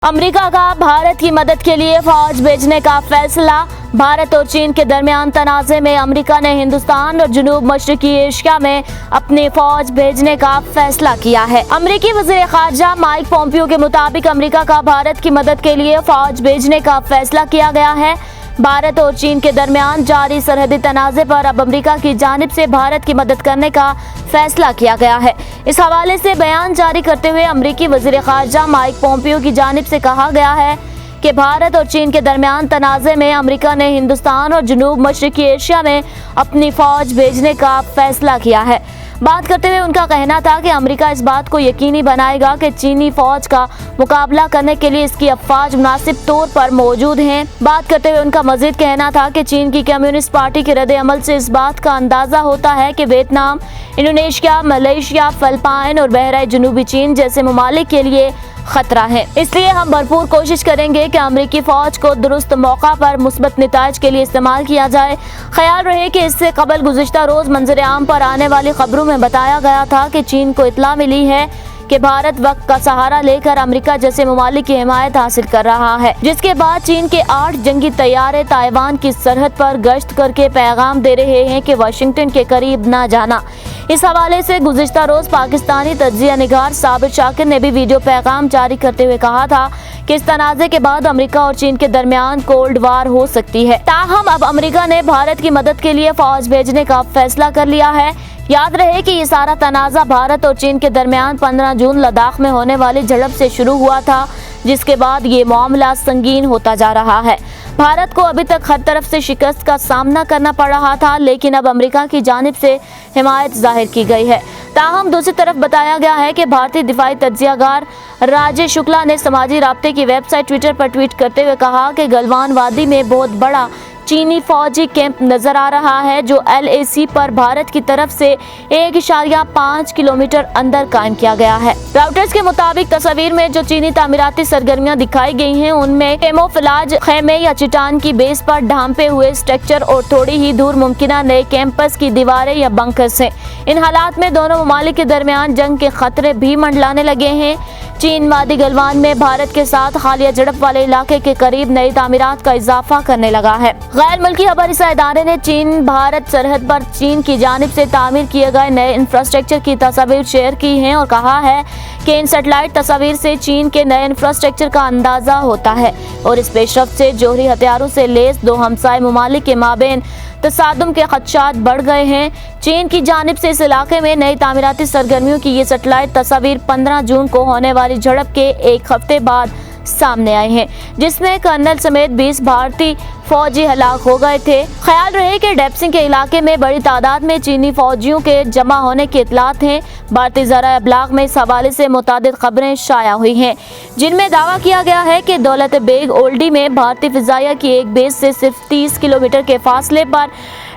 America का भारत की मदद के लिए फौज भेजने का फैसला। भारत और चीन के दरमियान तनाज़े में अमेरिका ने हिंदुस्तान और जनूब मशरकी एशिया में अपनी फौज भेजने का फैसला किया है। अमेरिकी वज़ीर ख़ारजा माइक पोम्पियो के मुताबिक अमेरिका का भारत की मदद के लिए फौज भेजने का फैसला किया गया है। भारत और चीन के दरमियान जारी सरहदी तनाज़े पर अब अमेरिका की जानिब से भारत की मदद करने का फैसला किया गया है। इस हवाले से बयान जारी करते हुए अमेरिकी वज़ीर ख़ारजा माइक पोम्पियो की जानिब से कहा गया है कि भारत और चीन के दरमियान तनाज़े में अमेरिका ने हिंदुस्तान और जनूब मशरकी एशिया में अपनी फ़ौज भेजने का फैसला किया है। बात करते हुए उनका कहना था कि अमेरिका इस बात को यकीनी बनाएगा कि चीनी फौज का मुकाबला करने के लिए इसकी अफवाज मुनासिब तौर पर मौजूद हैं। बात करते हुए उनका मजीद कहना था कि चीन की कम्युनिस्ट पार्टी के रद्द अमल से इस बात का अंदाज़ा होता है कि वियतनाम, इंडोनेशिया, मलेशिया, फिलिपाइन और बहराइन जनूबी चीन जैसे ममालिक के लिए खतरा है। इसलिए हम भरपूर कोशिश करेंगे कि अमेरिकी फौज को दुरुस्त मौका पर मुस्बत नताइज के लिए इस्तेमाल किया जाए। ख्याल रहे कि इससे कबल गुज़िश्ता रोज़ मंजर आम पर आने वाली खबरों में बताया गया था कि चीन को इत्तला मिली है कि भारत वक्त का सहारा लेकर अमेरिका जैसे ममालिक की हिमायत हासिल कर रहा है, जिसके बाद चीन के 8 जंगी तैयारे ताइवान की सरहद पर गश्त करके पैगाम दे रहे हैं कि वाशिंगटन के करीब न जाना। इस हवाले से गुज़िश्ता रोज पाकिस्तानी तज्जिया निगार साबिर शाकिर ने भी वीडियो पैगाम जारी करते हुए कहा था कि इस तनाज़े के बाद अमेरिका और चीन के दरमियान कोल्ड वार हो सकती है। ताहम अब अमेरिका ने भारत की मदद के लिए फौज भेजने का फैसला कर लिया है। याद रहे कि ये सारा तनाज़ा भारत और चीन के दरमियान 15 जून लद्दाख में होने वाली झड़प से शुरू हुआ था, जिसके बाद ये मामला संगीन होता जा रहा है। भारत को अभी तक हर तरफ से शिकस्त का सामना करना पड़ रहा था, लेकिन अब अमेरिका की जानिब से हिमायत जाहिर की गई है। ताहम दूसरी तरफ बताया गया है कि भारतीय दिफाई तज्जियागार राजेश शुक्ला ने समाजी राब्ते की वेबसाइट ट्विटर पर ट्वीट करते हुए कहा कि गलवान वादी में बहुत बड़ा चीनी फौजी कैंप नजर आ रहा है, जो LAC पर भारत की तरफ से 1.5 किलोमीटर अंदर कायम किया गया है। राउटर्स के मुताबिक तस्वीर में जो चीनी तामीराती सरगर्मियां दिखाई गई हैं, उनमें कैमोफ्लेज खेमे या चट्टान की बेस पर ढांपे हुए स्ट्रक्चर और थोड़ी ही दूर मुमकिना नए कैंपस की दीवारें या बंकर्स हैं। इन हालात में दोनों ममालिक के दरमियान जंग के खतरे भी मंडलाने लगे हैं। चीन वादी गलवान में भारत के साथ हालिया झड़प वाले इलाके के करीब नई तामीरात का इजाफा करने लगा है। गैर मुल्की खबरसां इदारे ने चीन भारत सरहद पर चीन की जानिब से तामीर किए गए नए इंफ्रास्ट्रक्चर की तस्वीर शेयर की हैं और कहा है कि इन सैटेलाइट तस्वीर से चीन के नए इंफ्रास्ट्रक्चर का अंदाजा होता है और इस पेशरफ्त से जोहरी हथियारों से लैस दो हमसाय ममालिक के माबेन तसादुम के खदशात बढ़ गए हैं। चीन की जानिब से इस इलाके में नई तामीराती सरगर्मियों की ये सैटेलाइट तस्वीर 15 जून को होने वाली झड़प के एक हफ्ते बाद सामने आए हैं, जिसमें कर्नल समेत 20 भारतीय फौजी हलाक हो गए थे। ख्याल रहे कि डेप्सिंग के इलाके में बड़ी तादाद में चीनी फौजियों के जमा होने की इतलात हैं। भारतीय ज़राए अबलाग में इस हवाले से मुतादिद खबरें शाया हुई हैं, जिनमें दावा किया गया है कि दौलत बेग ओल्डी में भारतीय फिजाइया की एक बेस से सिर्फ 30 किलोमीटर के फासले पर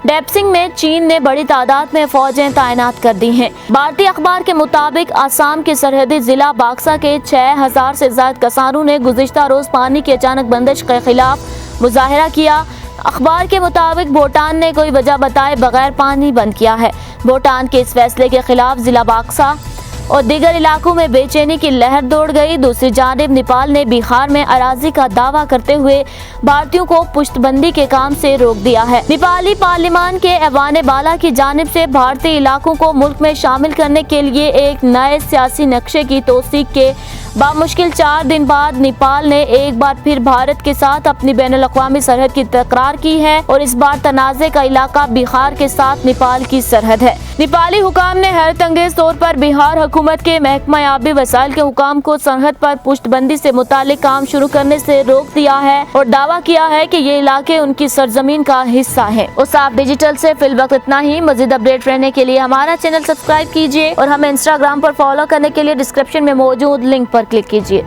डेप्सिंग में चीन ने बड़ी तादाद में फौजें तैनात कर दी हैं। भारतीय अखबार के मुताबिक आसाम के सरहदी जिला बाक्सा के 6000 से ज्यादा किसानों ने गुज़िश्ता रोज पानी की अचानक बंदिश के खिलाफ मुजाहिरा किया। अखबार के मुताबिक भूटान ने कोई वजह बताए बगैर पानी बंद किया है। भूटान के इस फैसले के खिलाफ जिला बाक्सा और दीगर इलाकों में बेचैनी की लहर दौड़ गई। दूसरी जानिब नेपाल ने बिहार में अराजी का दावा करते हुए भारतीयों को पुश्तबंदी के काम से रोक दिया है। नेपाली पार्लियामान के ऐवान बाला की जानिब से भारतीय इलाकों को मुल्क में शामिल करने के लिए एक नए सियासी नक्शे की तौसीक के बामुश्किल 4 दिन बाद नेपाल ने एक बार फिर भारत के साथ अपनी बैनुल-अक़वामी सरहद की तकरार की है और इस बार तनाज़े का इलाका बिहार के साथ नेपाल की सरहद है। नेपाली हुकाम ने हैरत अंगेज तौर पर बिहार हुकूमत के महकमा आबी वसाइल के हुकाम को सरहद पर पुश्तबंदी से मुतालिक काम शुरू करने से रोक दिया है और दावा किया है कि ये इलाके उनकी सरजमीन का हिस्सा है। उसाफ डिजिटल से फिल वक्त इतना ही। मजीद अपडेट रहने के लिए हमारा चैनल सब्सक्राइब कीजिए और हमें इंस्टाग्राम पर फॉलो करने के लिए डिस्क्रिप्शन में मौजूद लिंक पर क्लिक कीजिए।